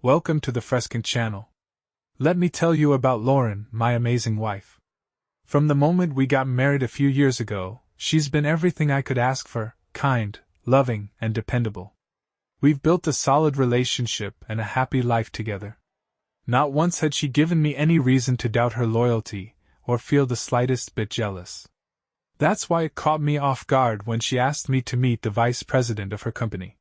Welcome to the Frescont channel. Let me tell you about Lauren, my amazing wife. From the moment we got married a few years ago, she's been everything I could ask for: kind, loving, and dependable. We've built a solid relationship and a happy life together. Not once had she given me any reason to doubt her loyalty, or feel the slightest bit jealous. That's why it caught me off guard when she asked me to meet the vice president of her company.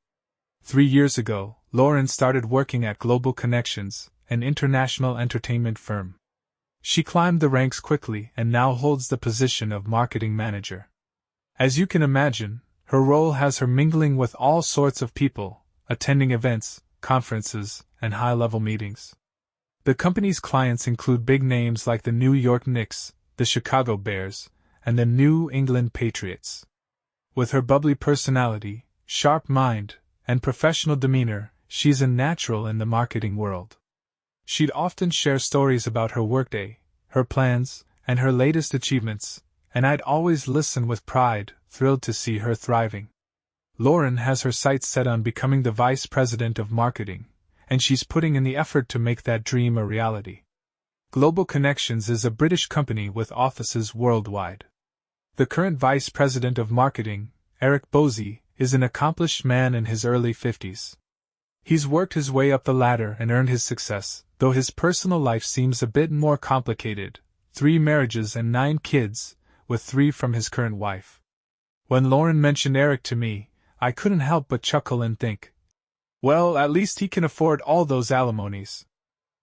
3 years ago, Lauren started working at Global Connections, an international entertainment firm. She climbed the ranks quickly and now holds the position of marketing manager. As you can imagine, her role has her mingling with all sorts of people, attending events, conferences, and high-level meetings. The company's clients include big names like the New York Knicks, the Chicago Bears, and the New England Patriots. With her bubbly personality, sharp mind, and professional demeanor, she's a natural in the marketing world. She'd often share stories about her workday, her plans, and her latest achievements, and I'd always listen with pride, thrilled to see her thriving. Lauren has her sights set on becoming the vice president of marketing, and she's putting in the effort to make that dream a reality. Global Connections is a British company with offices worldwide. The current vice president of marketing, Eric Bosey, is an accomplished man in his early 50s. He's worked his way up the ladder and earned his success, though his personal life seems a bit more complicated: 3 marriages and 9 kids, with 3 from his current wife. When Lauren mentioned Eric to me, I couldn't help but chuckle and think, well, at least he can afford all those alimonies.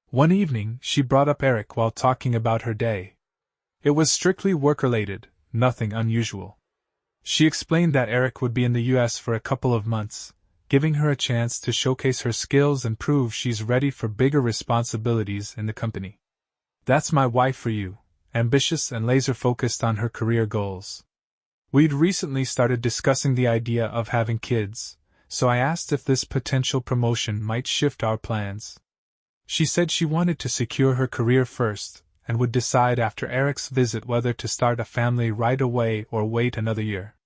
One evening, she brought up Eric while talking about her day. It was strictly work-related, nothing unusual. She explained that Eric would be in the US for a couple of months, giving her a chance to showcase her skills and prove she's ready for bigger responsibilities in the company. That's my wife for you, ambitious and laser-focused on her career goals. We'd recently started discussing the idea of having kids, so I asked if this potential promotion might shift our plans. She said she wanted to secure her career first, and would decide after Eric's visit whether to start a family right away or wait another year.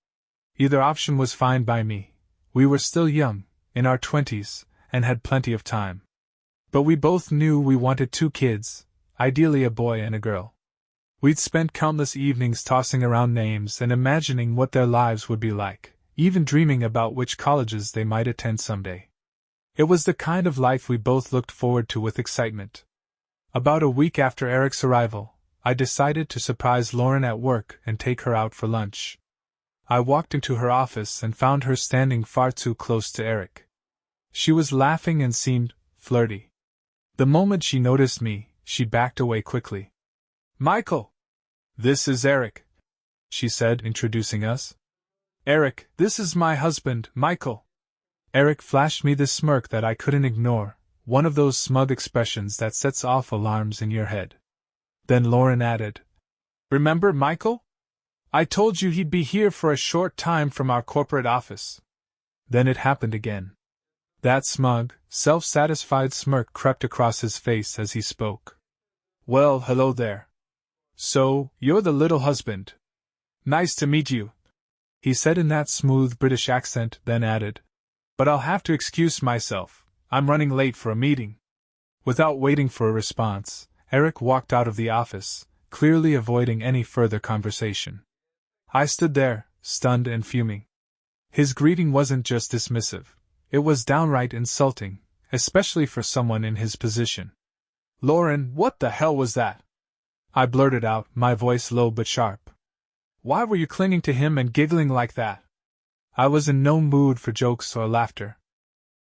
Either option was fine by me. We were still young, in our 20s, and had plenty of time. But we both knew we wanted 2 kids, ideally a boy and a girl. We'd spent countless evenings tossing around names and imagining what their lives would be like, even dreaming about which colleges they might attend someday. It was the kind of life we both looked forward to with excitement. About a week after Eric's arrival, I decided to surprise Lauren at work and take her out for lunch. I walked into her office and found her standing far too close to Eric. She was laughing and seemed flirty. The moment she noticed me, she backed away quickly. "Michael! This is Eric," she said, introducing us. "Eric, this is my husband, Michael." Eric flashed me this smirk that I couldn't ignore, one of those smug expressions that sets off alarms in your head. Then Lauren added, "Remember Michael? I told you he'd be here for a short time from our corporate office." Then it happened again. That smug, self-satisfied smirk crept across his face as he spoke. "Well, hello there. So, you're the little husband. Nice to meet you," he said in that smooth British accent, then added, "But I'll have to excuse myself. I'm running late for a meeting." Without waiting for a response, Eric walked out of the office, clearly avoiding any further conversation. I stood there, stunned and fuming. His greeting wasn't just dismissive, it was downright insulting, especially for someone in his position. "Lauren, what the hell was that?" I blurted out, my voice low but sharp. "Why were you clinging to him and giggling like that?" I was in no mood for jokes or laughter.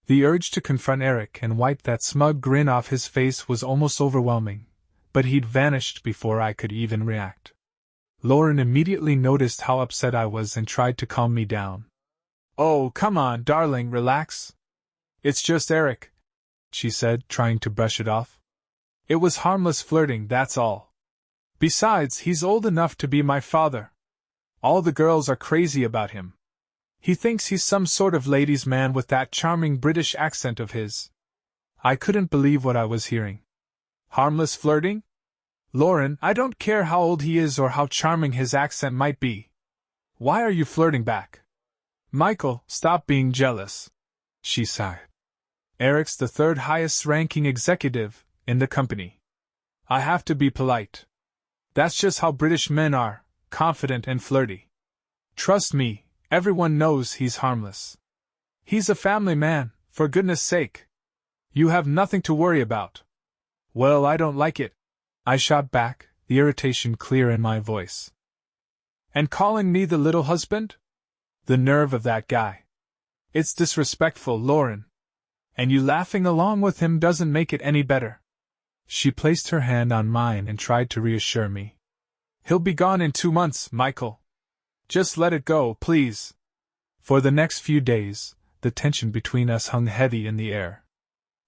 The urge to confront Eric and wipe that smug grin off his face was almost overwhelming, but he'd vanished before I could even react. Lauren immediately noticed how upset I was and tried to calm me down. "Oh, come on, darling, relax. It's just Eric," she said, trying to brush it off. "It was harmless flirting, that's all. Besides, he's old enough to be my father. All the girls are crazy about him. He thinks he's some sort of ladies' man with that charming British accent of his." I couldn't believe what I was hearing. Harmless flirting? Lauren, I don't care how old he is or how charming his accent might be. Why are you flirting back? Michael, stop being jealous, she sighed. Eric's the third highest-ranking executive in the company. I have to be polite. That's just how British men are, confident and flirty. Trust me, everyone knows he's harmless. He's a family man, for goodness sake. You have nothing to worry about. Well, I don't like it, I shot back, the irritation clear in my voice. And calling me the little husband? The nerve of that guy. It's disrespectful, Lauren. And you laughing along with him doesn't make it any better. She placed her hand on mine and tried to reassure me. He'll be gone in 2 months, Michael. Just let it go, please. For the next few days, the tension between us hung heavy in the air.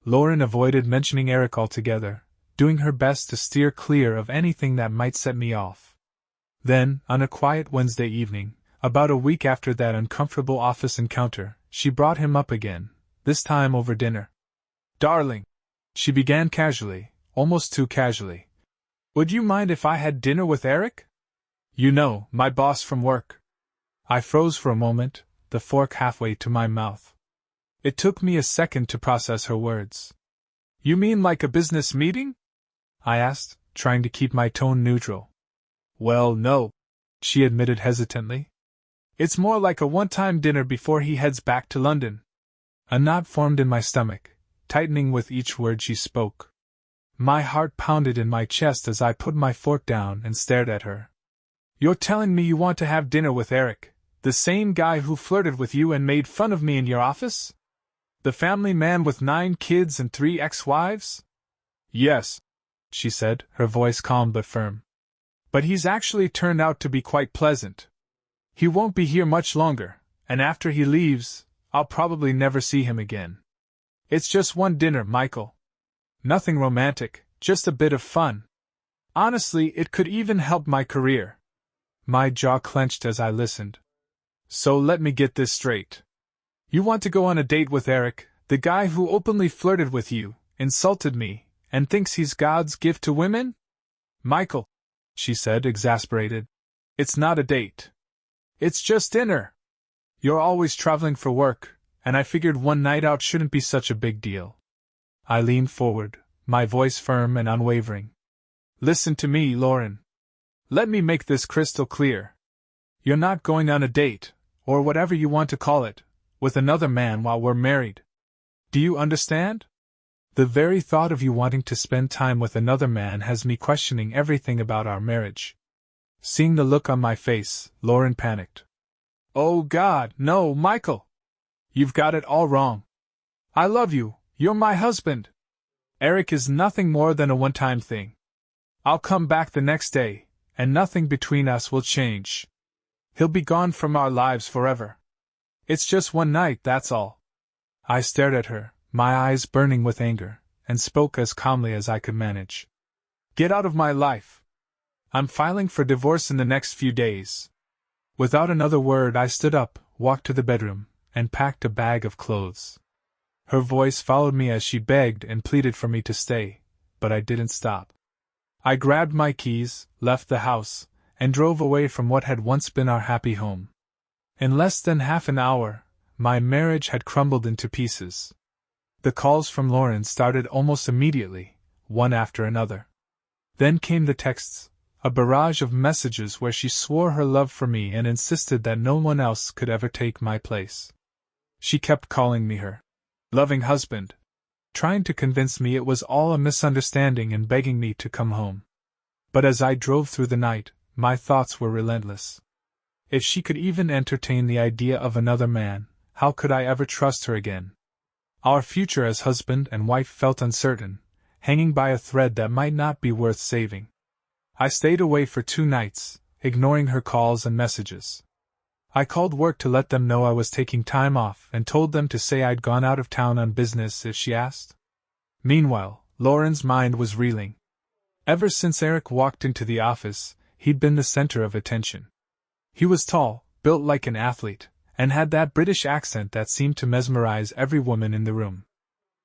Lauren avoided mentioning Eric altogether, doing her best to steer clear of anything that might set me off. Then, on a quiet Wednesday evening, about a week after that uncomfortable office encounter, she brought him up again, this time over dinner. Darling, she began casually, almost too casually. Would you mind if I had dinner with Eric? You know, my boss from work. I froze for a moment, the fork halfway to my mouth. It took me a second to process her words. You mean like a business meeting? I asked, trying to keep my tone neutral. Well, no, she admitted hesitantly. It's more like a one-time dinner before he heads back to London. A knot formed in my stomach, tightening with each word she spoke. My heart pounded in my chest as I put my fork down and stared at her. You're telling me you want to have dinner with Eric, the same guy who flirted with you and made fun of me in your office? The family man with 9 kids and 3 ex-wives? Yes, she said, her voice calm but firm. But he's actually turned out to be quite pleasant. He won't be here much longer, and after he leaves, I'll probably never see him again. It's just one dinner, Michael. Nothing romantic, just a bit of fun. Honestly, it could even help my career. My jaw clenched as I listened. So let me get this straight. You want to go on a date with Eric, the guy who openly flirted with you, insulted me, and thinks he's God's gift to women? Michael, she said, exasperated. It's not a date. It's just dinner. You're always traveling for work, and I figured one night out shouldn't be such a big deal. I leaned forward, my voice firm and unwavering. Listen to me, Lauren. Let me make this crystal clear. You're not going on a date, or whatever you want to call it, with another man while we're married. Do you understand? The very thought of you wanting to spend time with another man has me questioning everything about our marriage. Seeing the look on my face, Lauren panicked. Oh God, no, Michael! You've got it all wrong. I love you, you're my husband. Eric is nothing more than a one-time thing. I'll come back the next day, and nothing between us will change. He'll be gone from our lives forever. It's just one night, that's all. I stared at her, my eyes burning with anger, and spoke as calmly as I could manage. Get out of my life. I'm filing for divorce in the next few days. Without another word, I stood up, walked to the bedroom, and packed a bag of clothes. Her voice followed me as she begged and pleaded for me to stay, but I didn't stop. I grabbed my keys, left the house, and drove away from what had once been our happy home. In less than half an hour, my marriage had crumbled into pieces. The calls from Lauren started almost immediately, one after another. Then came the texts, a barrage of messages where she swore her love for me and insisted that no one else could ever take my place. She kept calling me her loving husband, trying to convince me it was all a misunderstanding and begging me to come home. But as I drove through the night, my thoughts were relentless. If she could even entertain the idea of another man, how could I ever trust her again? Our future as husband and wife felt uncertain, hanging by a thread that might not be worth saving. I stayed away for 2 nights, ignoring her calls and messages. I called work to let them know I was taking time off and told them to say I'd gone out of town on business if she asked. Meanwhile, Lauren's mind was reeling. Ever since Eric walked into the office, he'd been the center of attention. He was tall, built like an athlete, and had that British accent that seemed to mesmerize every woman in the room.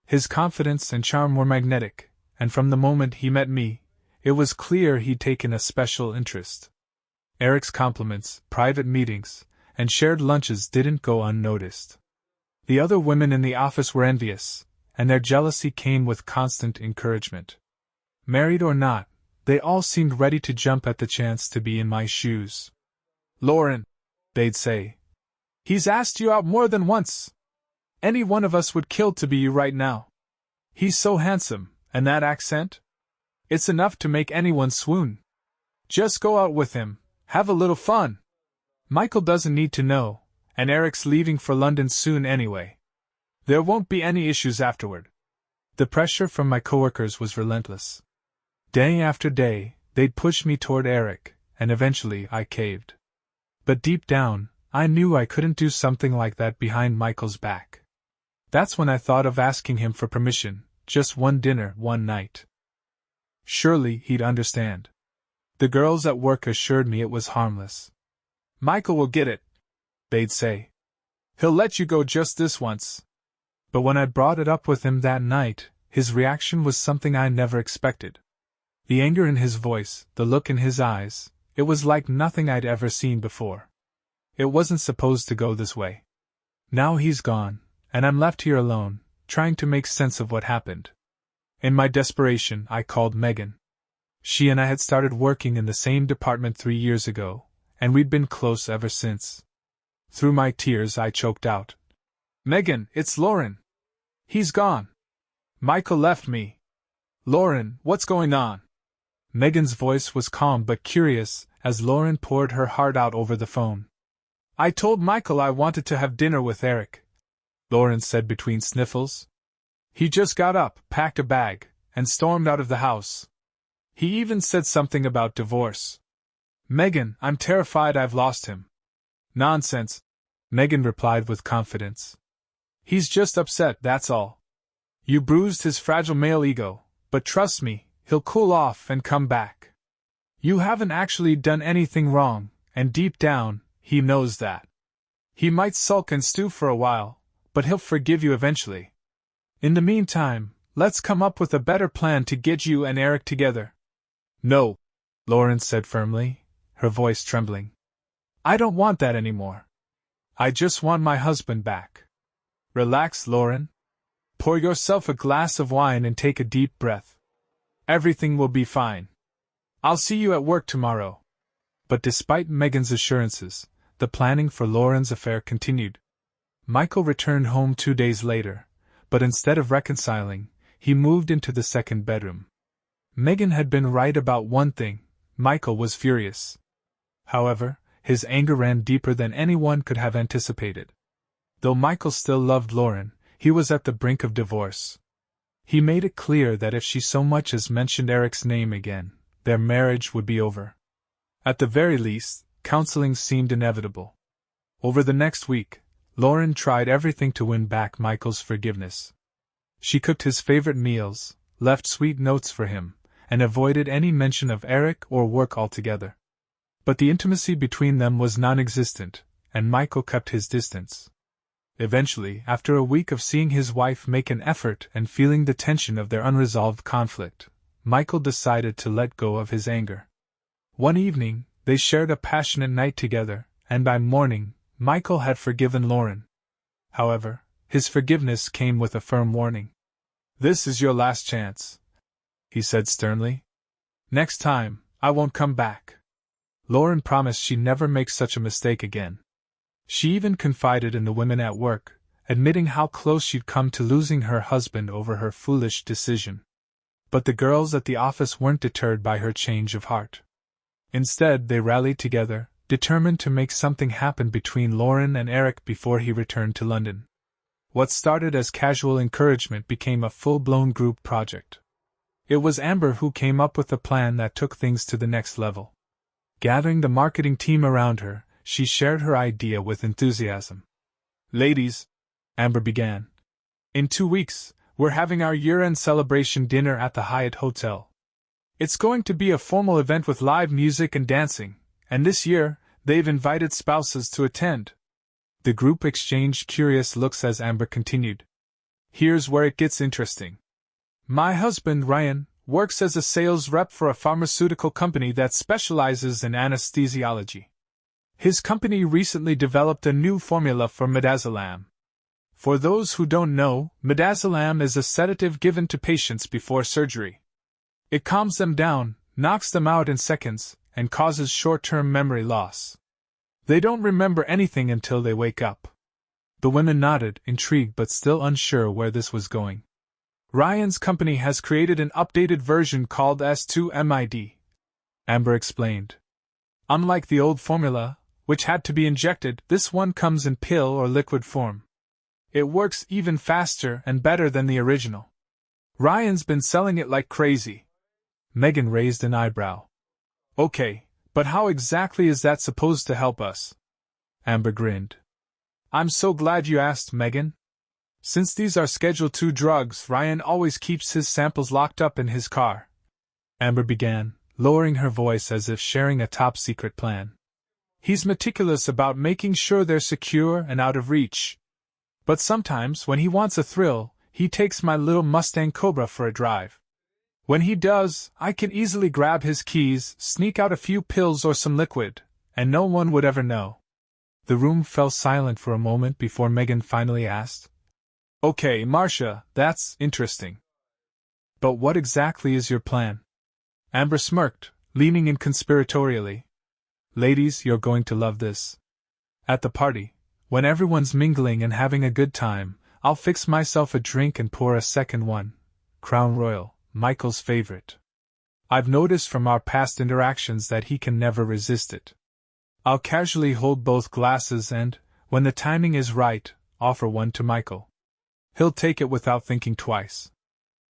His confidence and charm were magnetic, and from the moment he met me, it was clear he'd taken a special interest. Eric's compliments, private meetings, and shared lunches didn't go unnoticed. The other women in the office were envious, and their jealousy came with constant encouragement. Married or not, they all seemed ready to jump at the chance to be in my shoes. "Lauren," they'd say, "he's asked you out more than once. Any one of us would kill to be you right now. He's so handsome, and that accent? It's enough to make anyone swoon. Just go out with him, have a little fun. Michael doesn't need to know, and Eric's leaving for London soon anyway. There won't be any issues afterward." The pressure from my coworkers was relentless. Day after day, they'd push me toward Eric, and eventually I caved. But deep down, I knew I couldn't do something like that behind Michael's back. That's when I thought of asking him for permission, just one dinner, one night. Surely he'd understand. The girls at work assured me it was harmless. "Michael will get it," they'd say. "He'll let you go just this once." But when I brought it up with him that night, his reaction was something I never expected. The anger in his voice, the look in his eyes, it was like nothing I'd ever seen before. It wasn't supposed to go this way. Now he's gone, and I'm left here alone, trying to make sense of what happened. In my desperation, I called Megan. She and I had started working in the same department 3 years ago, and we'd been close ever since. Through my tears, I choked out, "Megan, it's Lauren. He's gone. Michael left me. Lauren, what's going on?" Megan's voice was calm but curious as Lauren poured her heart out over the phone. "I told Michael I wanted to have dinner with Eric," Lauren said between sniffles. "He just got up, packed a bag, and stormed out of the house. He even said something about divorce. Megan, I'm terrified I've lost him." "Nonsense," Megan replied with confidence. "He's just upset, that's all. You bruised his fragile male ego, but trust me, he'll cool off and come back. You haven't actually done anything wrong, and deep down, he knows that. He might sulk and stew for a while, but he'll forgive you eventually. In the meantime, let's come up with a better plan to get you and Eric together." "No," Lauren said firmly, her voice trembling. "I don't want that anymore. I just want my husband back." "Relax, Lauren. Pour yourself a glass of wine and take a deep breath. Everything will be fine. I'll see you at work tomorrow." But despite Megan's assurances, the planning for Lauren's affair continued. Michael returned home 2 days later, but instead of reconciling, he moved into the second bedroom. Megan had been right about one thing: Michael was furious. However, his anger ran deeper than anyone could have anticipated. Though Michael still loved Lauren, he was at the brink of divorce. He made it clear that if she so much as mentioned Eric's name again, their marriage would be over. At the very least, counseling seemed inevitable. Over the next week, Lauren tried everything to win back Michael's forgiveness. She cooked his favorite meals, left sweet notes for him, and avoided any mention of Eric or work altogether. But the intimacy between them was non-existent, and Michael kept his distance. Eventually, after a week of seeing his wife make an effort and feeling the tension of their unresolved conflict, Michael decided to let go of his anger. One evening, they shared a passionate night together, and by morning, Michael had forgiven Lauren. However, his forgiveness came with a firm warning. "This is your last chance," he said sternly. "Next time, I won't come back." Lauren promised she'd never make such a mistake again. She even confided in the women at work, admitting how close she'd come to losing her husband over her foolish decision. But the girls at the office weren't deterred by her change of heart. Instead, they rallied together, determined to make something happen between Lauren and Eric before he returned to London. What started as casual encouragement became a full-blown group project. It was Amber who came up with a plan that took things to the next level. Gathering the marketing team around her, she shared her idea with enthusiasm. "Ladies," Amber began, "in 2 weeks, we're having our year-end celebration dinner at the Hyatt Hotel. It's going to be a formal event with live music and dancing, and this year, they've invited spouses to attend." The group exchanged curious looks as Amber continued. "Here's where it gets interesting. My husband, Ryan, works as a sales rep for a pharmaceutical company that specializes in anesthesiology. His company recently developed a new formula for midazolam. For those who don't know, midazolam is a sedative given to patients before surgery. It calms them down, knocks them out in seconds, and causes short-term memory loss. They don't remember anything until they wake up. The women nodded, intrigued but still unsure where this was going. Ryan's company has created an updated version called S2MID, Amber explained. Unlike the old formula, which had to be injected, this one comes in pill or liquid form. It works even faster and better than the original. Ryan's been selling it like crazy. Megan raised an eyebrow. Okay, but how exactly is that supposed to help us? Amber grinned. I'm so glad you asked, Megan. Since these are Schedule II drugs, Ryan always keeps his samples locked up in his car. Amber began, lowering her voice as if sharing a top-secret plan. He's meticulous about making sure they're secure and out of reach. But sometimes, when he wants a thrill, he takes my little Mustang Cobra for a drive. When he does, I can easily grab his keys, sneak out a few pills or some liquid, and no one would ever know. The room fell silent for a moment before Megan finally asked, Okay, Marcia, that's interesting. But what exactly is your plan? Amber smirked, leaning in conspiratorially. Ladies, you're going to love this. At the party, when everyone's mingling and having a good time, I'll fix myself a drink and pour a second one. Crown Royal, Michael's favorite. I've noticed from our past interactions that he can never resist it. I'll casually hold both glasses and, when the timing is right, offer one to Michael. He'll take it without thinking twice.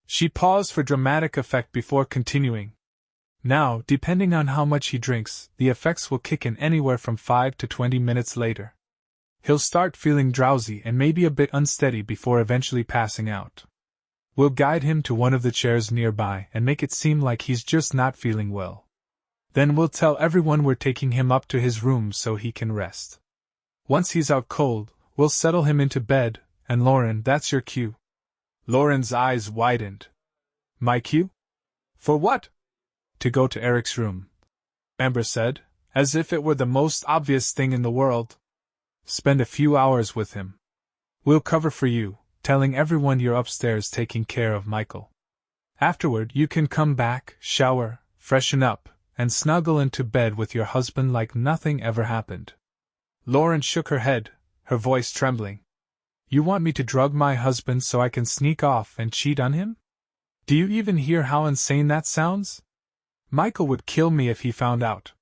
She paused for dramatic effect before continuing. Now, depending on how much he drinks, the effects will kick in anywhere from 5 to 20 minutes later. He'll start feeling drowsy and maybe a bit unsteady before eventually passing out. We'll guide him to one of the chairs nearby and make it seem like he's just not feeling well. Then we'll tell everyone we're taking him up to his room so he can rest. Once he's out cold, we'll settle him into bed, and Lauren, that's your cue. Lauren's eyes widened. My cue? For what? To go to Eric's room, Amber said, as if it were the most obvious thing in the world. Spend a few hours with him. We'll cover for you, telling everyone you're upstairs taking care of Michael. Afterward, you can come back, shower, freshen up, and snuggle into bed with your husband like nothing ever happened. Lauren shook her head, her voice trembling. You want me to drug my husband so I can sneak off and cheat on him? Do you even hear how insane that sounds? Michael would kill me if he found out.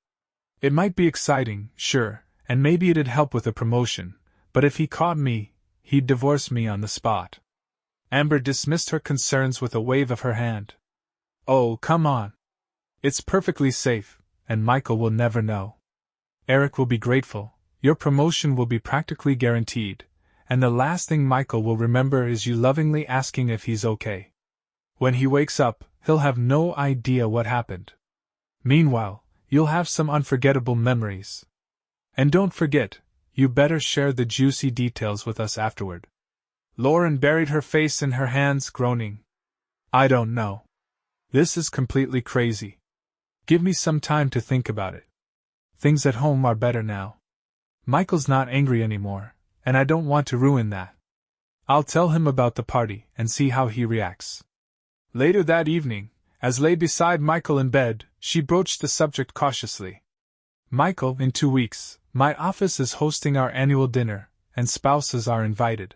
It might be exciting, sure, and maybe it'd help with a promotion, but if he caught me, he'd divorce me on the spot. Amber dismissed her concerns with a wave of her hand. Oh, come on. It's perfectly safe, and Michael will never know. Eric will be grateful, your promotion will be practically guaranteed, and the last thing Michael will remember is you lovingly asking if he's okay. When he wakes up, he'll have no idea what happened. Meanwhile, you'll have some unforgettable memories. And don't forget, you better share the juicy details with us afterward. Lauren buried her face in her hands, groaning. I don't know. This is completely crazy. Give me some time to think about it. Things at home are better now. Michael's not angry anymore, and I don't want to ruin that. I'll tell him about the party and see how he reacts. Later that evening, as lay beside Michael in bed, she broached the subject cautiously. Michael, in 2 weeks, my office is hosting our annual dinner, and spouses are invited.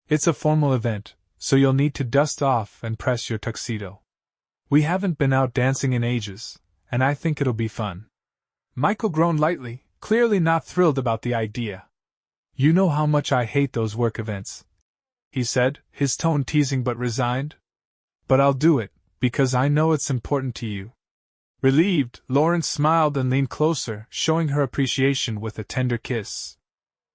It's a formal event, so you'll need to dust off and press your tuxedo. We haven't been out dancing in ages, and I think it'll be fun. Michael groaned lightly, clearly not thrilled about the idea. You know how much I hate those work events, he said, his tone teasing but resigned. But I'll do it, because I know it's important to you. Relieved, Lauren smiled and leaned closer, showing her appreciation with a tender kiss.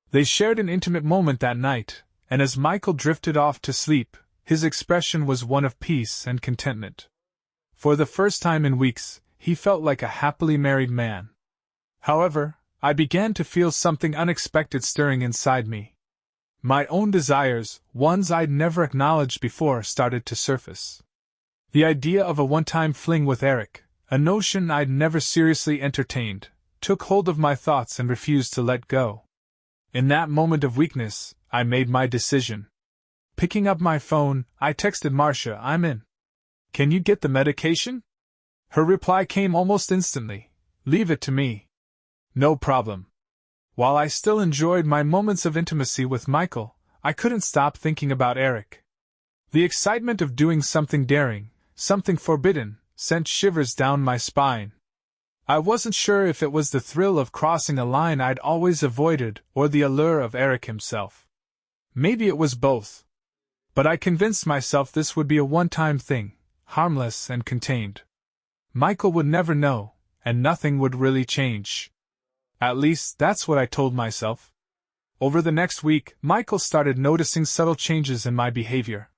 They shared an intimate moment that night, and as Michael drifted off to sleep, his expression was one of peace and contentment. For the first time in weeks, he felt like a happily married man. However, I began to feel something unexpected stirring inside me. My own desires, ones I'd never acknowledged before, started to surface. The idea of a one-time fling with Eric, a notion I'd never seriously entertained, took hold of my thoughts and refused to let go. In that moment of weakness, I made my decision. Picking up my phone, I texted Marcia, "I'm in. Can you get the medication?" Her reply came almost instantly, "Leave it to me." No problem. While I still enjoyed my moments of intimacy with Michael, I couldn't stop thinking about Eric. The excitement of doing something daring, something forbidden, sent shivers down my spine. I wasn't sure if it was the thrill of crossing a line I'd always avoided or the allure of Eric himself. Maybe it was both. But I convinced myself this would be a one-time thing, harmless and contained. Michael would never know, and nothing would really change. At least, that's what I told myself. Over the next week, Michael started noticing subtle changes in my behavior.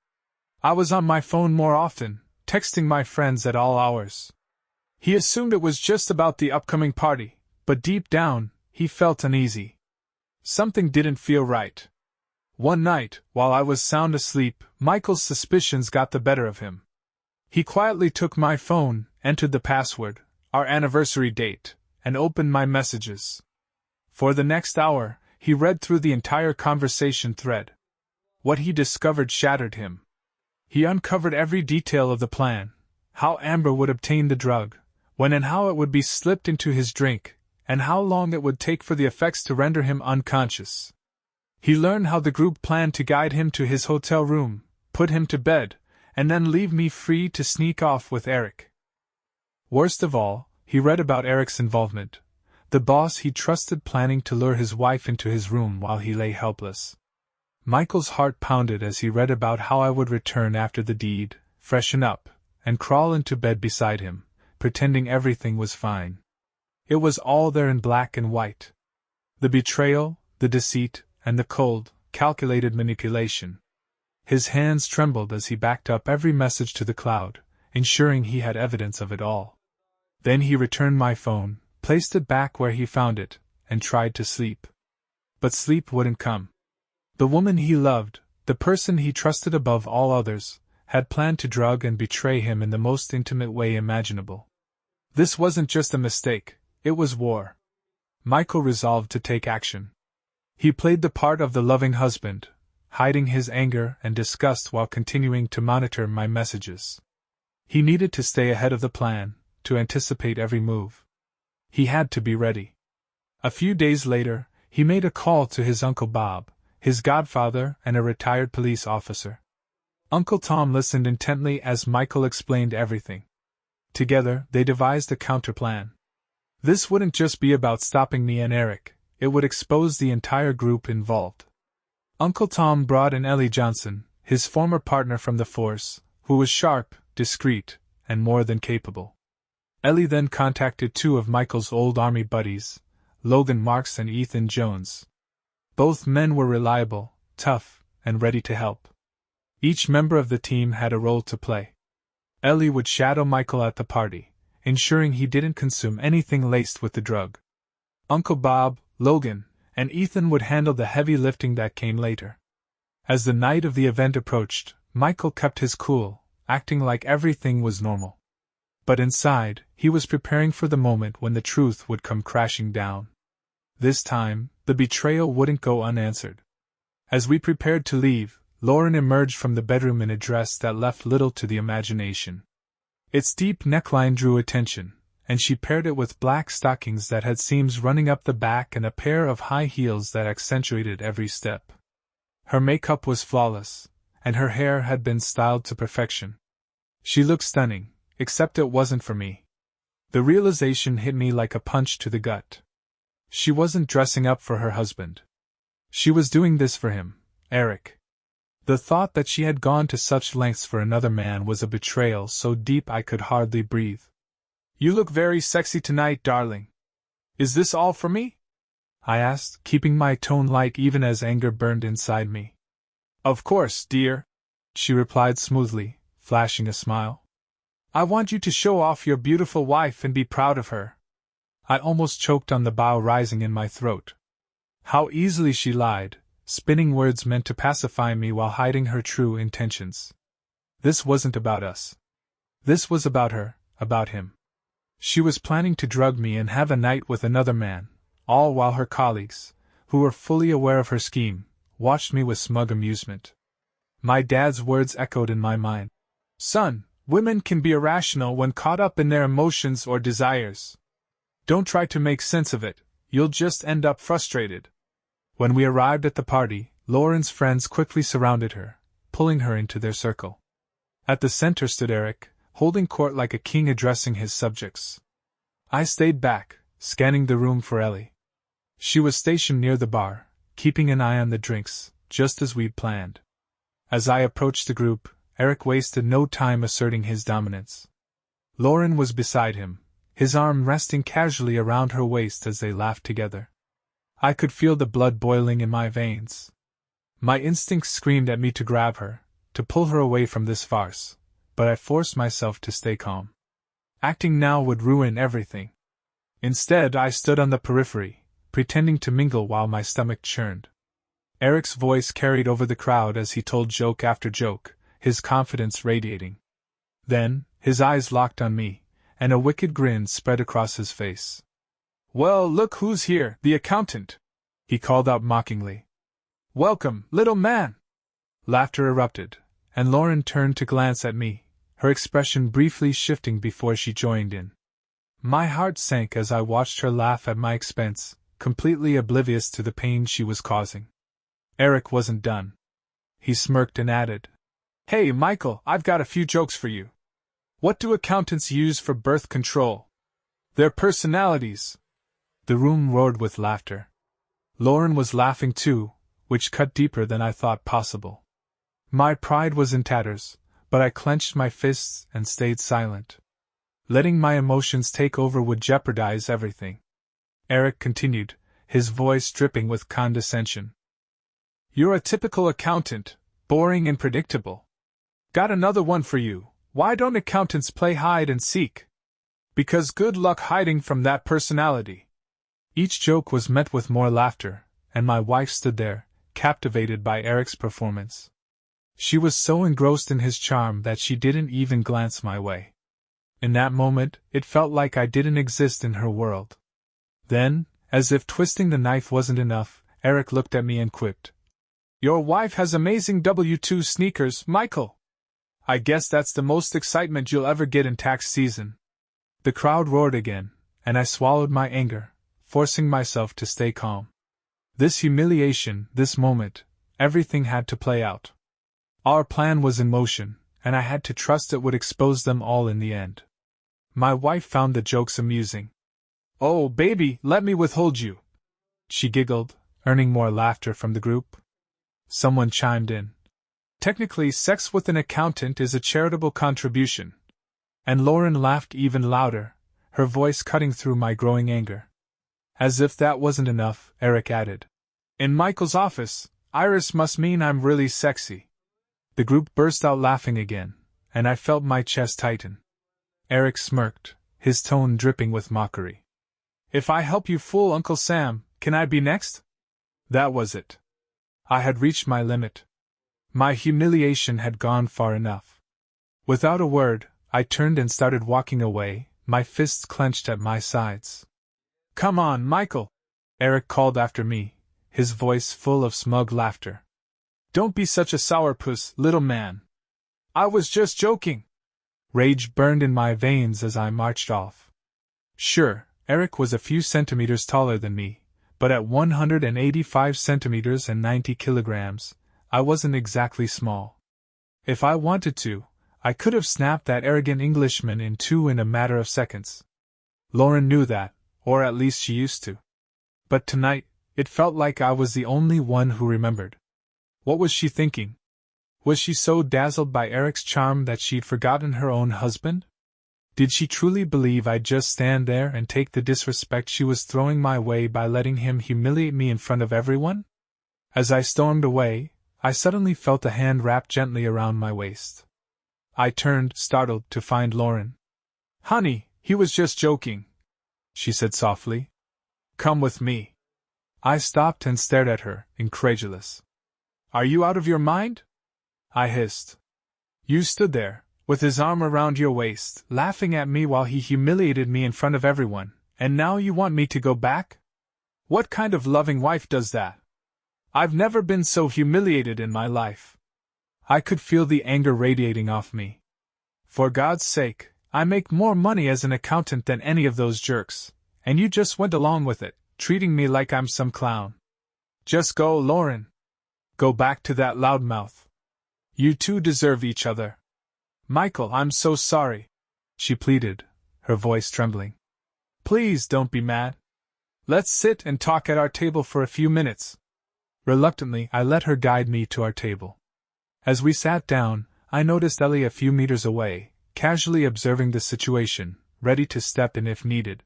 I was on my phone more often, texting my friends at all hours. He assumed it was just about the upcoming party, but deep down, he felt uneasy. Something didn't feel right. One night, while I was sound asleep, Michael's suspicions got the better of him. He quietly took my phone, entered the password, our anniversary date, and opened my messages. For the next hour, he read through the entire conversation thread. What he discovered shattered him. He uncovered every detail of the plan, how Amber would obtain the drug, when and how it would be slipped into his drink, and how long it would take for the effects to render him unconscious. He learned how the group planned to guide him to his hotel room, put him to bed, and then leave me free to sneak off with Eric. Worst of all, he read about Eric's involvement, the boss he trusted planning to lure his wife into his room while he lay helpless. Michael's heart pounded as he read about how I would return after the deed, freshen up, and crawl into bed beside him, pretending everything was fine. It was all there in black and white. The betrayal, the deceit, and the cold, calculated manipulation. His hands trembled as he backed up every message to the cloud, ensuring he had evidence of it all. Then he returned my phone, placed it back where he found it, and tried to sleep. But sleep wouldn't come. The woman he loved, the person he trusted above all others, had planned to drug and betray him in the most intimate way imaginable. This wasn't just a mistake, it was war. Michael resolved to take action. He played the part of the loving husband, hiding his anger and disgust while continuing to monitor my messages. He needed to stay ahead of the plan, to anticipate every move. He had to be ready. A few days later, he made a call to his Uncle Bob, his godfather and a retired police officer. Uncle Tom listened intently as Michael explained everything. Together, they devised a counterplan. This wouldn't just be about stopping me and Eric, it would expose the entire group involved. Uncle Tom brought in Ellie Johnson, his former partner from the force, who was sharp, discreet, and more than capable. Ellie then contacted two of Michael's old army buddies, Logan Marks and Ethan Jones. Both men were reliable, tough, and ready to help. Each member of the team had a role to play. Ellie would shadow Michael at the party, ensuring he didn't consume anything laced with the drug. Uncle Bob, Logan, and Ethan would handle the heavy lifting that came later. As the night of the event approached, Michael kept his cool, acting like everything was normal. But inside, he was preparing for the moment when the truth would come crashing down. This time, the betrayal wouldn't go unanswered. As we prepared to leave, Lauren emerged from the bedroom in a dress that left little to the imagination. Its deep neckline drew attention, and she paired it with black stockings that had seams running up the back and a pair of high heels that accentuated every step. Her makeup was flawless, and her hair had been styled to perfection. She looked stunning, except it wasn't for me. The realization hit me like a punch to the gut. She wasn't dressing up for her husband. She was doing this for him, Eric. The thought that she had gone to such lengths for another man was a betrayal so deep I could hardly breathe. "You look very sexy tonight, darling. Is this all for me?" I asked, keeping my tone light even as anger burned inside me. "Of course, dear," she replied smoothly, flashing a smile. "I want you to show off your beautiful wife and be proud of her." I almost choked on the bow rising in my throat. How easily she lied, spinning words meant to pacify me while hiding her true intentions. This wasn't about us. This was about her, about him. She was planning to drug me and have a night with another man, all while her colleagues, who were fully aware of her scheme, watched me with smug amusement. My dad's words echoed in my mind. Son, women can be irrational when caught up in their emotions or desires. Don't try to make sense of it, you'll just end up frustrated. When we arrived at the party, Lauren's friends quickly surrounded her, pulling her into their circle. At the center stood Eric, holding court like a king addressing his subjects. I stayed back, scanning the room for Ellie. She was stationed near the bar, keeping an eye on the drinks, just as we'd planned. As I approached the group, Eric wasted no time asserting his dominance. Lauren was beside him, his arm resting casually around her waist as they laughed together. I could feel the blood boiling in my veins. My instincts screamed at me to grab her, to pull her away from this farce, but I forced myself to stay calm. Acting now would ruin everything. Instead, I stood on the periphery, pretending to mingle while my stomach churned. Eric's voice carried over the crowd as he told joke after joke, his confidence radiating. Then, his eyes locked on me, and a wicked grin spread across his face. "Well, look who's here, the accountant," he called out mockingly. "Welcome, little man!" Laughter erupted, and Lauren turned to glance at me, her expression briefly shifting before she joined in. My heart sank as I watched her laugh at my expense, completely oblivious to the pain she was causing. Eric wasn't done. He smirked and added, "Hey, Michael, I've got a few jokes for you. What do accountants use for birth control? Their personalities." The room roared with laughter. Lauren was laughing too, which cut deeper than I thought possible. My pride was in tatters, but I clenched my fists and stayed silent. Letting my emotions take over would jeopardize everything. Eric continued, his voice dripping with condescension. "You're a typical accountant, boring and predictable. Got another one for you. Why don't accountants play hide and seek? Because good luck hiding from that personality." Each joke was met with more laughter, and my wife stood there, captivated by Eric's performance. She was so engrossed in his charm that she didn't even glance my way. In that moment, it felt like I didn't exist in her world. Then, as if twisting the knife wasn't enough, Eric looked at me and quipped, "Your wife has amazing W2 sneakers, Michael. I guess that's the most excitement you'll ever get in tax season." The crowd roared again, and I swallowed my anger, forcing myself to stay calm. This humiliation, this moment, everything had to play out. Our plan was in motion, and I had to trust it would expose them all in the end. My wife found the jokes amusing. "Oh, baby, let me withhold you," she giggled, earning more laughter from the group. Someone chimed in. "Technically, sex with an accountant is a charitable contribution." And Lauren laughed even louder, her voice cutting through my growing anger. As if that wasn't enough, Eric added, "In Michael's office, Iris must mean I'm really sexy." The group burst out laughing again, and I felt my chest tighten. Eric smirked, his tone dripping with mockery. "If I help you fool Uncle Sam, can I be next?" That was it. I had reached my limit. My humiliation had gone far enough. Without a word, I turned and started walking away, my fists clenched at my sides. "Come on, Michael," Eric called after me, his voice full of smug laughter. "Don't be such a sourpuss, little man. I was just joking." Rage burned in my veins as I marched off. Sure, Eric was a few centimeters taller than me, but at 185 centimeters and 90 kilograms, I wasn't exactly small. If I wanted to, I could have snapped that arrogant Englishman in two in a matter of seconds. Lauren knew that, or at least she used to. But tonight, it felt like I was the only one who remembered. What was she thinking? Was she so dazzled by Eric's charm that she'd forgotten her own husband? Did she truly believe I'd just stand there and take the disrespect she was throwing my way by letting him humiliate me in front of everyone? As I stormed away, I suddenly felt a hand wrap gently around my waist. I turned, startled, to find Lauren. "Honey, he was just joking," she said softly. "Come with me." I stopped and stared at her, incredulous. "Are you out of your mind?" I hissed. "You stood there, with his arm around your waist, laughing at me while he humiliated me in front of everyone, and now you want me to go back? What kind of loving wife does that? I've never been so humiliated in my life." I could feel the anger radiating off me. For God's sake, I make more money as an accountant than any of those jerks, and you just went along with it, treating me like I'm some clown. Just go, Lauren. Go back to that loudmouth. You two deserve each other. Michael, I'm so sorry, she pleaded, her voice trembling. Please don't be mad. Let's sit and talk at our table for a few minutes. Reluctantly, I let her guide me to our table. As we sat down, I noticed Ellie a few meters away, casually observing the situation, ready to step in if needed.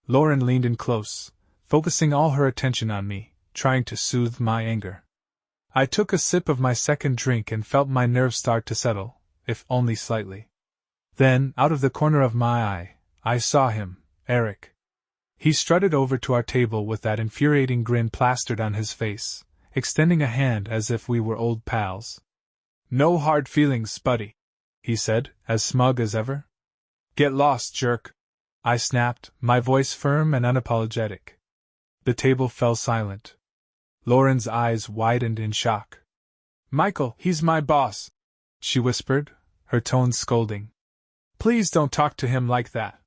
Lauren leaned in close, focusing all her attention on me, trying to soothe my anger. I took a sip of my second drink and felt my nerves start to settle, if only slightly. Then, out of the corner of my eye, I saw him, Eric. He strutted over to our table with that infuriating grin plastered on his face, extending a hand as if we were old pals. No hard feelings, buddy, he said, as smug as ever. Get lost, jerk, I snapped, my voice firm and unapologetic. The table fell silent. Lauren's eyes widened in shock. Michael, he's my boss, she whispered, her tone scolding. Please don't talk to him like that.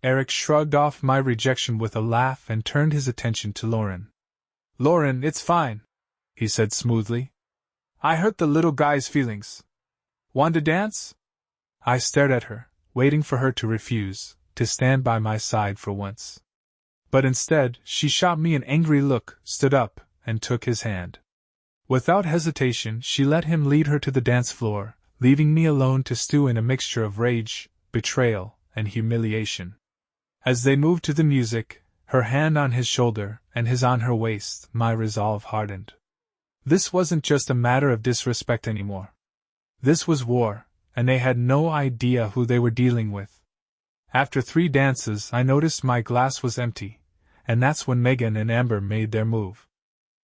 Eric shrugged off my rejection with a laugh and turned his attention to Lauren. Lauren, it's fine, he said smoothly. I hurt the little guy's feelings. Want to dance? I stared at her, waiting for her to refuse, to stand by my side for once. But instead, she shot me an angry look, stood up, and took his hand. Without hesitation, she let him lead her to the dance floor, leaving me alone to stew in a mixture of rage, betrayal, and humiliation. As they moved to the music, her hand on his shoulder and his on her waist, my resolve hardened. This wasn't just a matter of disrespect anymore. This was war, and they had no idea who they were dealing with. After 3 dances, I noticed my glass was empty, and that's when Megan and Amber made their move.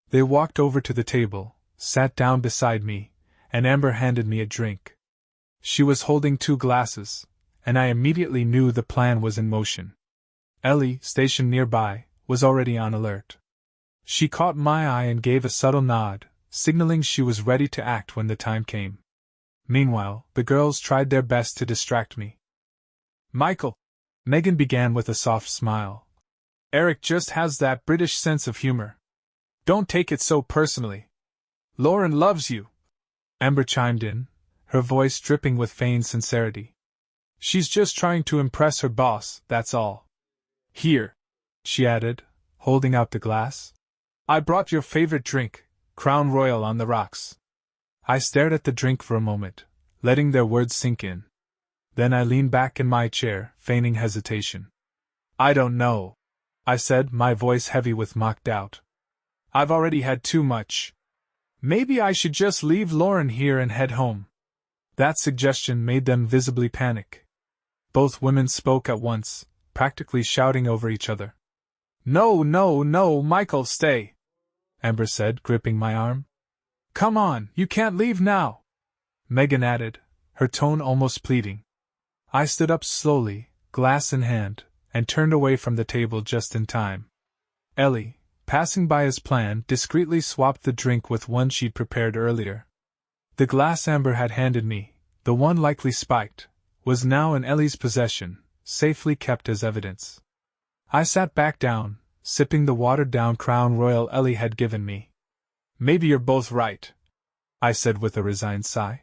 They walked over to the table, sat down beside me, and Amber handed me a drink. She was holding 2 glasses, and I immediately knew the plan was in motion. Ellie, stationed nearby, was already on alert. She caught my eye and gave a subtle nod, signaling she was ready to act when the time came. Meanwhile, the girls tried their best to distract me. Michael, Megan began with a soft smile. Eric just has that British sense of humor. Don't take it so personally. Lauren loves you, Amber chimed in, her voice dripping with feigned sincerity. She's just trying to impress her boss, that's all. Here, she added, holding out the glass. I brought your favorite drink, Crown Royal on the rocks. I stared at the drink for a moment, letting their words sink in. Then I leaned back in my chair, feigning hesitation. I don't know, I said, my voice heavy with mock doubt. I've already had too much. Maybe I should just leave Lauren here and head home. That suggestion made them visibly panic. Both women spoke at once, practically shouting over each other. No, Michael, stay, Amber said, gripping my arm. Come on, you can't leave now, Megan added, her tone almost pleading. I stood up slowly, glass in hand, and turned away from the table just in time. Ellie, passing by as planned, discreetly swapped the drink with one she'd prepared earlier. The glass Amber had handed me, the one likely spiked, was now in Ellie's possession, safely kept as evidence. I sat back down, sipping the watered-down Crown Royal Ellie had given me. Maybe you're both right, I said with a resigned sigh.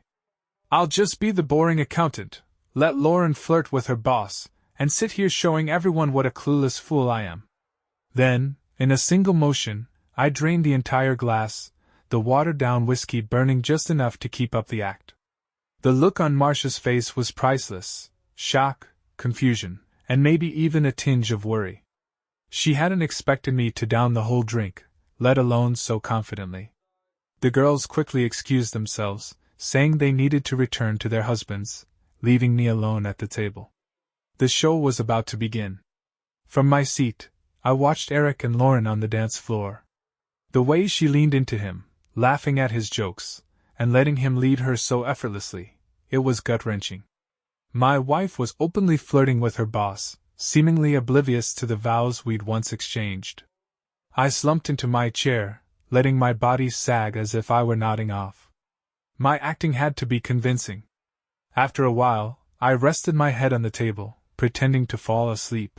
I'll just be the boring accountant, let Lauren flirt with her boss, and sit here showing everyone what a clueless fool I am. Then, in a single motion, I drained the entire glass, the watered-down whiskey burning just enough to keep up the act. The look on Marcia's face was priceless, shock, confusion, and maybe even a tinge of worry. She hadn't expected me to down the whole drink, let alone so confidently. The girls quickly excused themselves, saying they needed to return to their husbands, leaving me alone at the table. The show was about to begin. From my seat, I watched Eric and Lauren on the dance floor. The way she leaned into him, laughing at his jokes, and letting him lead her so effortlessly, it was gut-wrenching. My wife was openly flirting with her boss, seemingly oblivious to the vows we'd once exchanged. I slumped into my chair, letting my body sag as if I were nodding off. My acting had to be convincing. After a while, I rested my head on the table, pretending to fall asleep.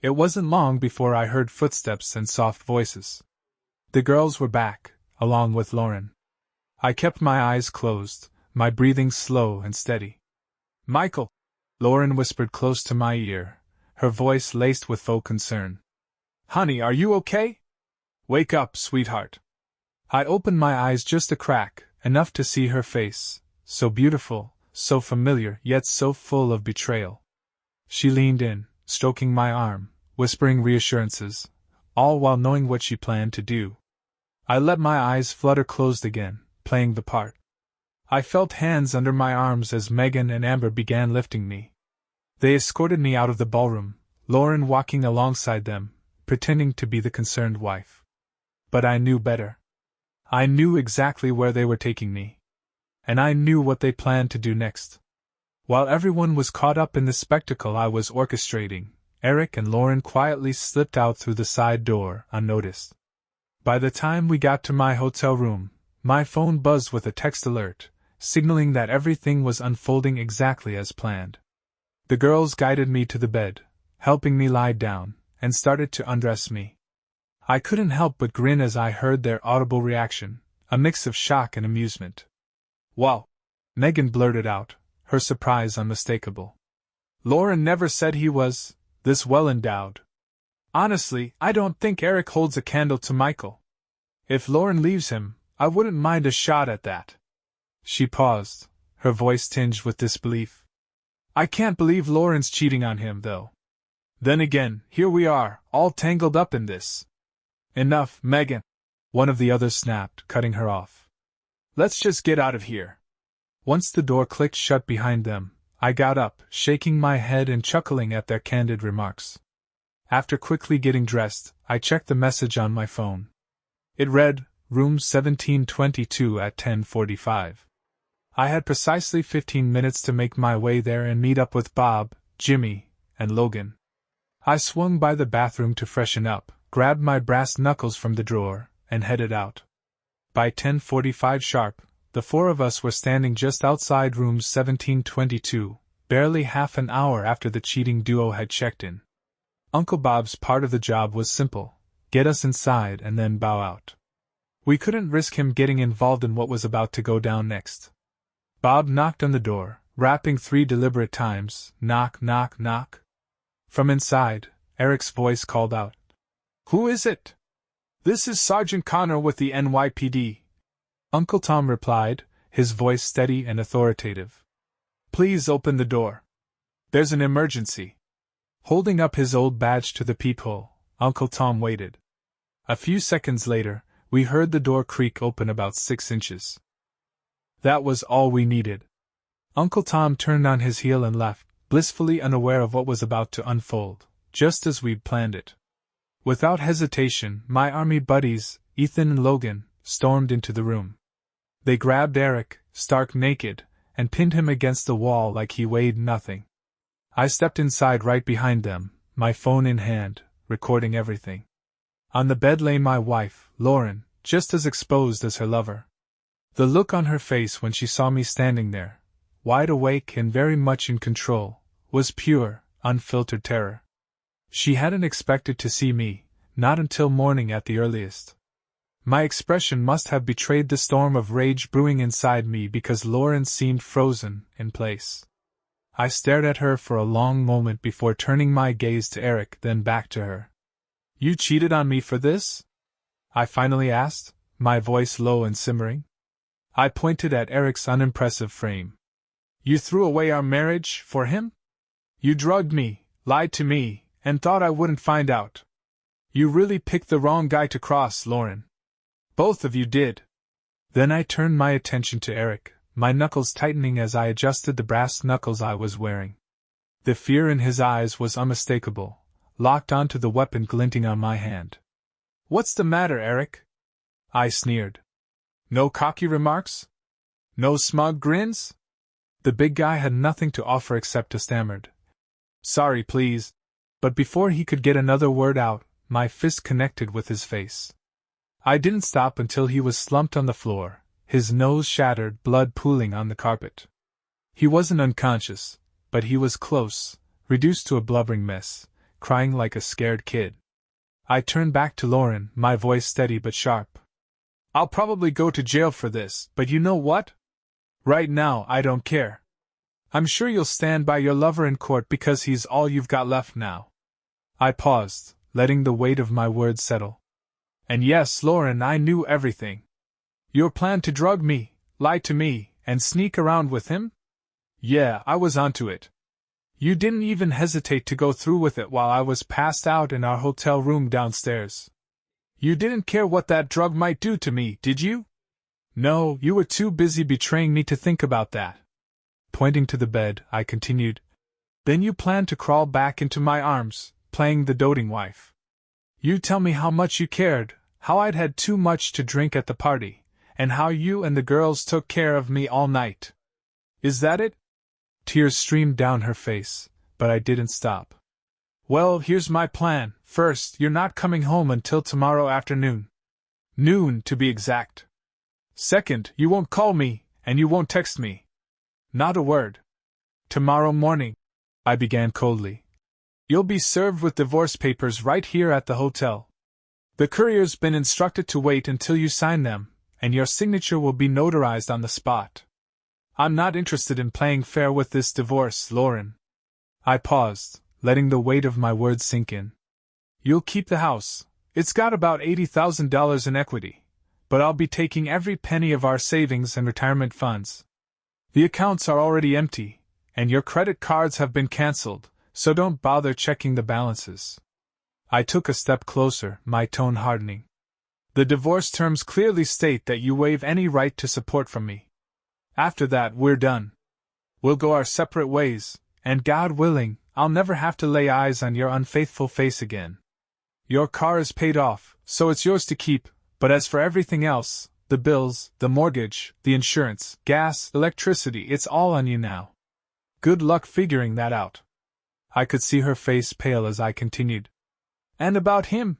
It wasn't long before I heard footsteps and soft voices. The girls were back, along with Lauren. I kept my eyes closed, my breathing slow and steady. "Michael," Lauren whispered close to my ear, her voice laced with faux concern. "Honey, are you okay? Wake up, sweetheart." I opened my eyes just a crack, enough to see her face, so beautiful, so familiar, yet so full of betrayal. She leaned in, stroking my arm, whispering reassurances, all while knowing what she planned to do. I let my eyes flutter closed again, playing the part. I felt hands under my arms as Megan and Amber began lifting me. They escorted me out of the ballroom, Lauren walking alongside them, pretending to be the concerned wife. But I knew better. I knew exactly where they were taking me. And I knew what they planned to do next. While everyone was caught up in the spectacle I was orchestrating, Eric and Lauren quietly slipped out through the side door, unnoticed. By the time we got to my hotel room, my phone buzzed with a text alert, signaling that everything was unfolding exactly as planned. The girls guided me to the bed, helping me lie down, and started to undress me. I couldn't help but grin as I heard their audible reaction, a mix of shock and amusement. "Wow!" Megan blurted out, her surprise unmistakable. "Lauren never said he was this well endowed. Honestly, I don't think Eric holds a candle to Michael. If Lauren leaves him, I wouldn't mind a shot at that." She paused, her voice tinged with disbelief. "I can't believe Lauren's cheating on him, though. Then again, here we are, all tangled up in this." "Enough, Megan," one of the others snapped, cutting her off. "Let's just get out of here." Once the door clicked shut behind them, I got up, shaking my head and chuckling at their candid remarks. After quickly getting dressed, I checked the message on my phone. It read, "Room 1722 at 10:45. I had precisely 15 minutes to make my way there and meet up with Bob, Jimmy, and Logan. I swung by the bathroom to freshen up, grabbed my brass knuckles from the drawer, and headed out. By 10:45 sharp, the four of us were standing just outside room 1722, barely half an hour after the cheating duo had checked in. Uncle Bob's part of the job was simple: get us inside and then bow out. We couldn't risk him getting involved in what was about to go down next. Bob knocked on the door, rapping 3 deliberate times, knock, knock, knock. From inside, Eric's voice called out, "Who is it?" "This is Sergeant Connor with the NYPD. Uncle Tom replied, his voice steady and authoritative. "Please open the door. There's an emergency." Holding up his old badge to the peephole, Uncle Tom waited. A few seconds later, we heard the door creak open about 6 inches. That was all we needed. Uncle Tom turned on his heel and left, blissfully unaware of what was about to unfold, just as we'd planned it. Without hesitation, my army buddies, Ethan and Logan, stormed into the room. They grabbed Eric, stark naked, and pinned him against the wall like he weighed nothing. I stepped inside right behind them, my phone in hand, recording everything. On the bed lay my wife, Lauren, just as exposed as her lover. The look on her face when she saw me standing there, wide awake and very much in control, was pure, unfiltered terror. She hadn't expected to see me, not until morning at the earliest. My expression must have betrayed the storm of rage brewing inside me because Lauren seemed frozen in place. I stared at her for a long moment before turning my gaze to Eric, then back to her. "You cheated on me for this?" I finally asked, my voice low and simmering. I pointed at Eric's unimpressive frame. "You threw away our marriage for him? You drugged me, lied to me, and thought I wouldn't find out. You really picked the wrong guy to cross, Lauren. Both of you did." Then I turned my attention to Eric, my knuckles tightening as I adjusted the brass knuckles I was wearing. The fear in his eyes was unmistakable, locked onto the weapon glinting on my hand. "What's the matter, Eric?" I sneered. "No cocky remarks? No smug grins?" The big guy had nothing to offer except a stammered, "Sorry, please." But before he could get another word out, my fist connected with his face. I didn't stop until he was slumped on the floor, his nose shattered, blood pooling on the carpet. He wasn't unconscious, but he was close, reduced to a blubbering mess, crying like a scared kid. I turned back to Lauren, my voice steady but sharp. I'll probably go to jail for this, but you know what? Right now, I don't care. I'm sure you'll stand by your lover in court because he's all you've got left now. I paused, letting the weight of my words settle. And yes, Lauren, I knew everything. Your plan to drug me, lie to me, and sneak around with him? Yeah, I was onto it. You didn't even hesitate to go through with it while I was passed out in our hotel room downstairs. You didn't care what that drug might do to me, did you? No, you were too busy betraying me to think about that. Pointing to the bed, I continued. Then you planned to crawl back into my arms, playing the doting wife. You tell me how much you cared, how I'd had too much to drink at the party, and how you and the girls took care of me all night. Is that it? Tears streamed down her face, but I didn't stop. Well, here's my plan. First, you're not coming home until tomorrow afternoon. Noon, to be exact. Second, you won't call me, and you won't text me. Not a word. Tomorrow morning, I began coldly. You'll be served with divorce papers right here at the hotel. The courier's been instructed to wait until you sign them, and your signature will be notarized on the spot. I'm not interested in playing fair with this divorce, Lauren. I paused, letting the weight of my words sink in. You'll keep the house. It's got about $80,000 in equity, but I'll be taking every penny of our savings and retirement funds. The accounts are already empty, and your credit cards have been canceled, so don't bother checking the balances. I took a step closer, my tone hardening. The divorce terms clearly state that you waive any right to support from me. After that, we're done. We'll go our separate ways, and God willing, I'll never have to lay eyes on your unfaithful face again. Your car is paid off, so it's yours to keep, but as for everything else, the bills, the mortgage, the insurance, gas, electricity, it's all on you now. Good luck figuring that out. I could see her face pale as I continued. And about him?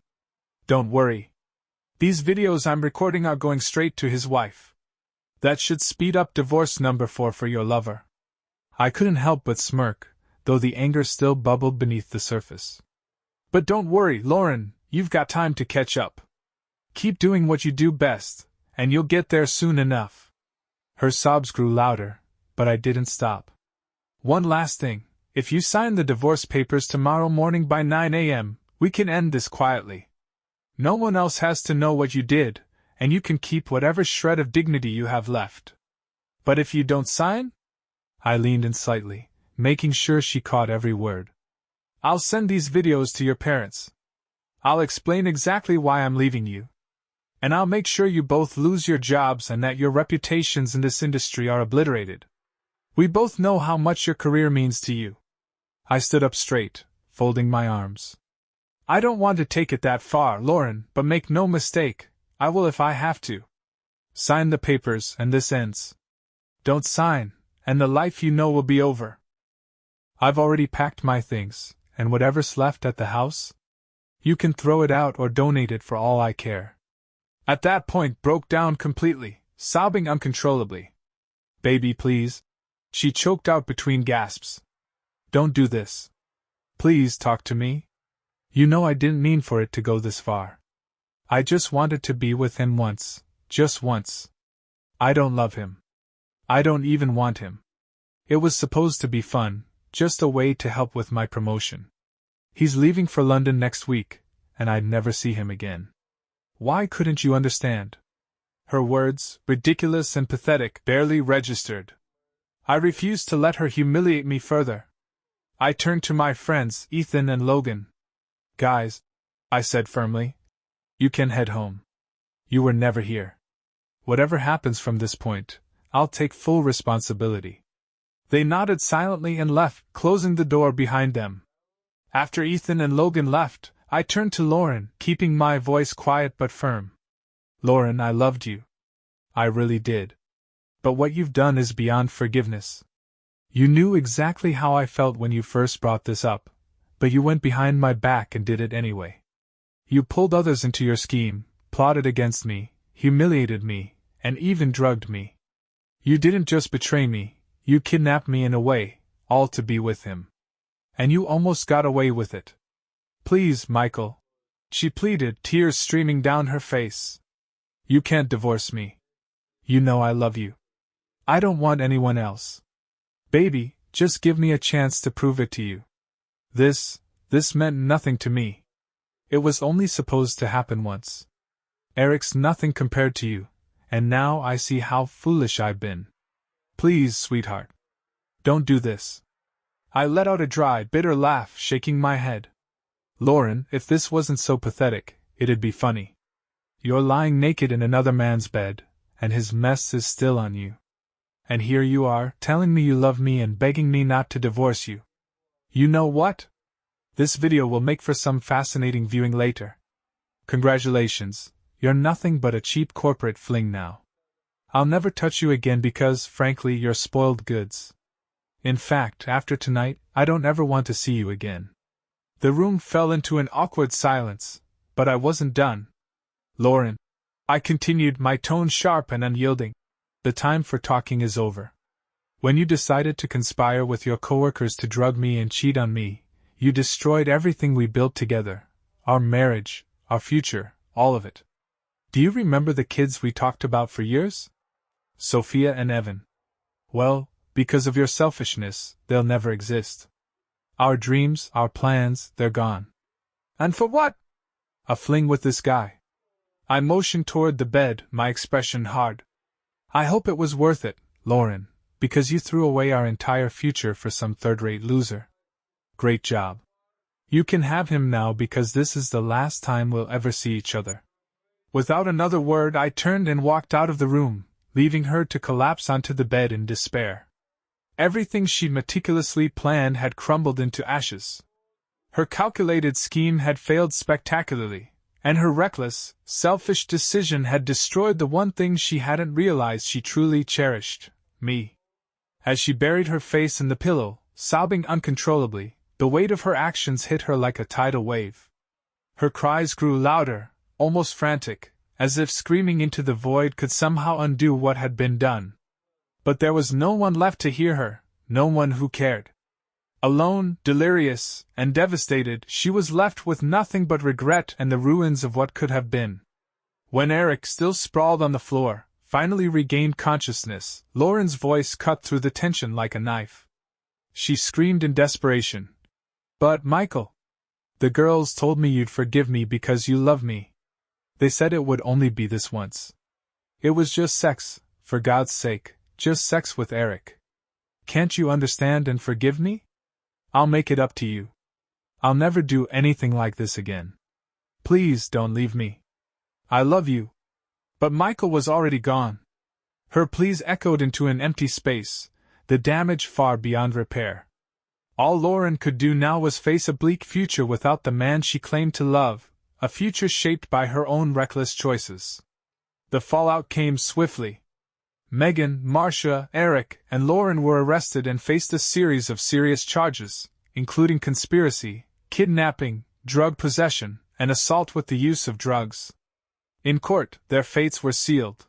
Don't worry. These videos I'm recording are going straight to his wife. That should speed up divorce number 4 for your lover. I couldn't help but smirk, though the anger still bubbled beneath the surface. But don't worry, Lauren, you've got time to catch up. Keep doing what you do best, and you'll get there soon enough. Her sobs grew louder, but I didn't stop. One last thing, if you sign the divorce papers tomorrow morning by 9 a.m., we can end this quietly. No one else has to know what you did, and you can keep whatever shred of dignity you have left. But if you don't sign? I leaned in slightly, making sure she caught every word. I'll send these videos to your parents. I'll explain exactly why I'm leaving you. And I'll make sure you both lose your jobs and that your reputations in this industry are obliterated. We both know how much your career means to you. I stood up straight, folding my arms. I don't want to take it that far, Lauren, but make no mistake, I will if I have to. Sign the papers and this ends. Don't sign, and the life you know will be over. I've already packed my things, and whatever's left at the house, you can throw it out or donate it for all I care. At that point broke down completely, sobbing uncontrollably. Baby, please. She choked out between gasps. Don't do this. Please talk to me. You know I didn't mean for it to go this far. I just wanted to be with him once, just once. I don't love him. I don't even want him. It was supposed to be fun, just a way to help with my promotion. He's leaving for London next week, and I'd never see him again. Why couldn't you understand? Her words, ridiculous and pathetic, barely registered. I refused to let her humiliate me further. I turned to my friends, Ethan and Logan. Guys, I said firmly, you can head home. You were never here. Whatever happens from this point, I'll take full responsibility. They nodded silently and left, closing the door behind them. After Ethan and Logan left, I turned to Lauren, keeping my voice quiet but firm. Lauren, I loved you. I really did. But what you've done is beyond forgiveness. You knew exactly how I felt when you first brought this up, but you went behind my back and did it anyway. You pulled others into your scheme, plotted against me, humiliated me, and even drugged me. You didn't just betray me, you kidnapped me in a way, all to be with him. And you almost got away with it. Please, Michael, she pleaded, tears streaming down her face. You can't divorce me. You know I love you. I don't want anyone else. Baby, just give me a chance to prove it to you. This meant nothing to me. It was only supposed to happen once. Eric's nothing compared to you, and now I see how foolish I've been. Please, sweetheart. Don't do this. I let out a dry, bitter laugh, shaking my head. Lauren, if this wasn't so pathetic, it'd be funny. You're lying naked in another man's bed, and his mess is still on you. And here you are, telling me you love me and begging me not to divorce you. You know what? This video will make for some fascinating viewing later. Congratulations, you're nothing but a cheap corporate fling now. I'll never touch you again because, frankly, you're spoiled goods. In fact, after tonight, I don't ever want to see you again. The room fell into an awkward silence, but I wasn't done. Lauren, I continued, my tone sharp and unyielding. The time for talking is over. When you decided to conspire with your coworkers to drug me and cheat on me, you destroyed everything we built together. Our marriage, our future, all of it. Do you remember the kids we talked about for years? Sophia and Evan. Well, because of your selfishness, they'll never exist. Our dreams, our plans, they're gone. And for what? A fling with this guy. I motioned toward the bed, my expression hard. I hope it was worth it, Lauren, because you threw away our entire future for some third-rate loser. Great job. You can have him now because this is the last time we'll ever see each other. Without another word, I turned and walked out of the room, leaving her to collapse onto the bed in despair. Everything she'd meticulously planned had crumbled into ashes. Her calculated scheme had failed spectacularly, and her reckless, selfish decision had destroyed the one thing she hadn't realized she truly cherished, me. As she buried her face in the pillow, sobbing uncontrollably, the weight of her actions hit her like a tidal wave. Her cries grew louder, almost frantic, as if screaming into the void could somehow undo what had been done. But there was no one left to hear her, no one who cared. Alone, delirious, and devastated, she was left with nothing but regret and the ruins of what could have been. When Eric, still sprawled on the floor, finally regained consciousness, Lauren's voice cut through the tension like a knife. She screamed in desperation. But, Michael, the girls told me you'd forgive me because you love me. They said it would only be this once. It was just sex, for God's sake, just sex with Eric. Can't you understand and forgive me? I'll make it up to you. I'll never do anything like this again. Please don't leave me. I love you. But Michael was already gone. Her pleas echoed into an empty space, the damage far beyond repair. All Lauren could do now was face a bleak future without the man she claimed to love, a future shaped by her own reckless choices. The fallout came swiftly. Megan, Marcia, Eric, and Lauren were arrested and faced a series of serious charges, including conspiracy, kidnapping, drug possession, and assault with the use of drugs. In court, their fates were sealed.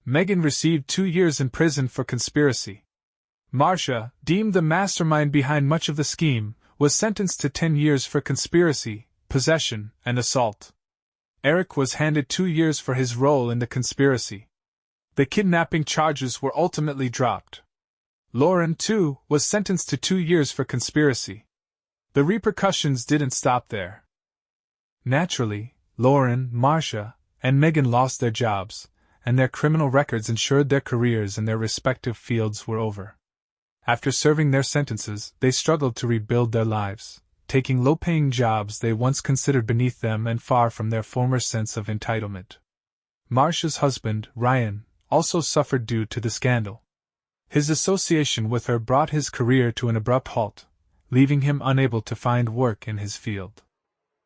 Megan received 2 years in prison for conspiracy. Marcia, deemed the mastermind behind much of the scheme, was sentenced to 10 years for conspiracy, possession, and assault. Eric was handed 2 years for his role in the conspiracy. The kidnapping charges were ultimately dropped. Lauren, too, was sentenced to 2 years for conspiracy. The repercussions didn't stop there. Naturally, Lauren, Marcia, and Megan lost their jobs, and their criminal records ensured their careers in their respective fields were over. After serving their sentences, they struggled to rebuild their lives, taking low-paying jobs they once considered beneath them and far from their former sense of entitlement. Marcia's husband, Ryan, also suffered due to the scandal. His association with her brought his career to an abrupt halt, leaving him unable to find work in his field.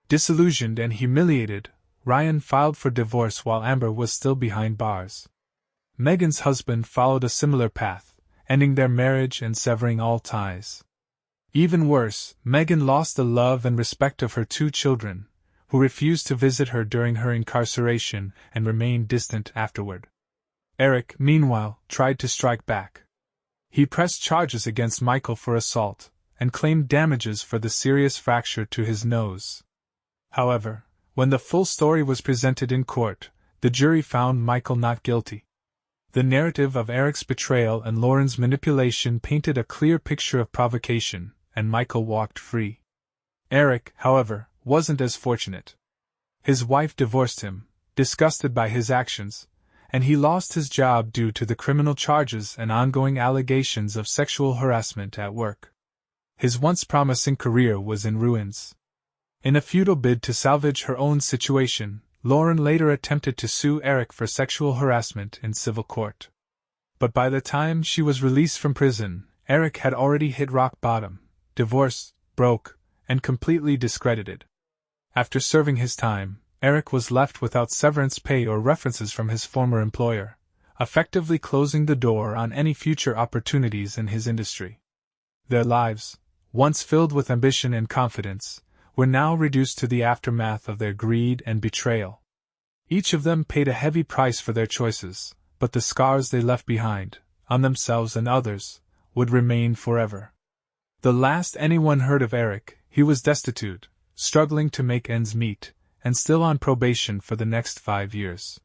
Disillusioned and humiliated, Ryan filed for divorce while Amber was still behind bars. Megan's husband followed a similar path, ending their marriage and severing all ties. Even worse, Megan lost the love and respect of her 2 children, who refused to visit her during her incarceration and remained distant afterward. Eric, meanwhile, tried to strike back. He pressed charges against Michael for assault, and claimed damages for the serious fracture to his nose. However, when the full story was presented in court, the jury found Michael not guilty. The narrative of Eric's betrayal and Lauren's manipulation painted a clear picture of provocation, and Michael walked free. Eric, however, wasn't as fortunate. His wife divorced him, disgusted by his actions, and he lost his job due to the criminal charges and ongoing allegations of sexual harassment at work. His once promising career was in ruins. In a futile bid to salvage her own situation, Lauren later attempted to sue Eric for sexual harassment in civil court. But by the time she was released from prison, Eric had already hit rock bottom, divorced, broke, and completely discredited. After serving his time, Eric was left without severance pay or references from his former employer, effectively closing the door on any future opportunities in his industry. Their lives, once filled with ambition and confidence, were now reduced to the aftermath of their greed and betrayal. Each of them paid a heavy price for their choices, but the scars they left behind, on themselves and others, would remain forever. The last anyone heard of Eric, he was destitute, struggling to make ends meet, and still on probation for the next 5 years.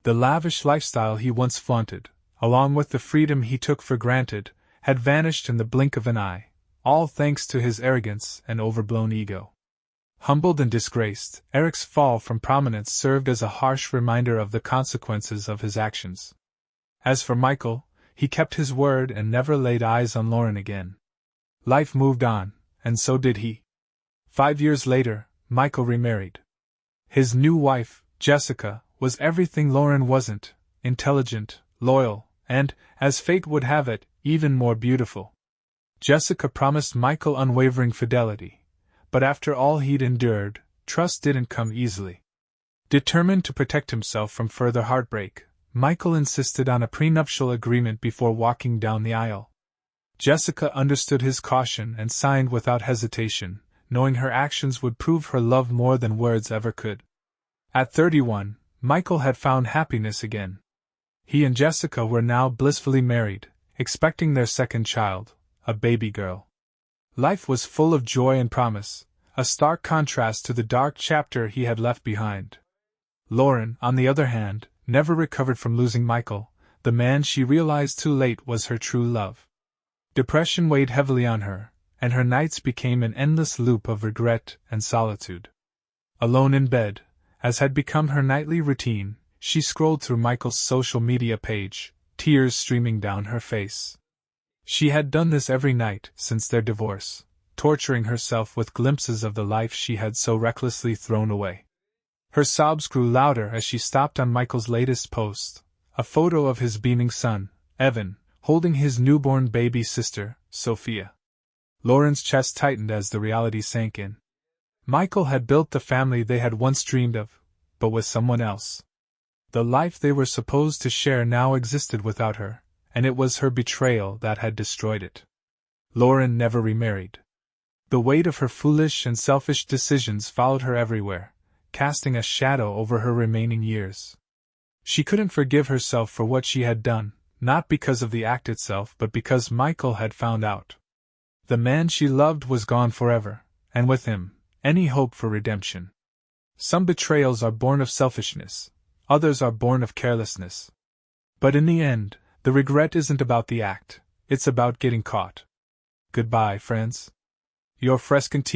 The lavish lifestyle he once flaunted, along with the freedom he took for granted, had vanished in the blink of an eye, all thanks to his arrogance and overblown ego. Humbled and disgraced, Eric's fall from prominence served as a harsh reminder of the consequences of his actions. As for Michael, he kept his word and never laid eyes on Lauren again. Life moved on, and so did he. 5 years later, Michael remarried. His new wife, Jessica, was everything Lauren wasn't: intelligent, loyal, and, as fate would have it, even more beautiful. Jessica promised Michael unwavering fidelity. But after all he'd endured, trust didn't come easily. Determined to protect himself from further heartbreak, Michael insisted on a prenuptial agreement before walking down the aisle. Jessica understood his caution and signed without hesitation, knowing her actions would prove her love more than words ever could. At 31, Michael had found happiness again. He and Jessica were now blissfully married, expecting their second child, a baby girl. Life was full of joy and promise, a stark contrast to the dark chapter he had left behind. Lauren, on the other hand, never recovered from losing Michael, the man she realized too late was her true love. Depression weighed heavily on her, and her nights became an endless loop of regret and solitude. Alone in bed, as had become her nightly routine, she scrolled through Michael's social media page, tears streaming down her face. She had done this every night since their divorce, torturing herself with glimpses of the life she had so recklessly thrown away. Her sobs grew louder as she stopped on Michael's latest post, a photo of his beaming son, Evan, holding his newborn baby sister, Sophia. Lauren's chest tightened as the reality sank in. Michael had built the family they had once dreamed of, but with someone else. The life they were supposed to share now existed without her, and it was her betrayal that had destroyed it. Lauren never remarried. The weight of her foolish and selfish decisions followed her everywhere, casting a shadow over her remaining years. She couldn't forgive herself for what she had done, not because of the act itself but because Michael had found out. The man she loved was gone forever, and with him, any hope for redemption. Some betrayals are born of selfishness, others are born of carelessness. But in the end, the regret isn't about the act, it's about getting caught. Goodbye, friends. Your frescont.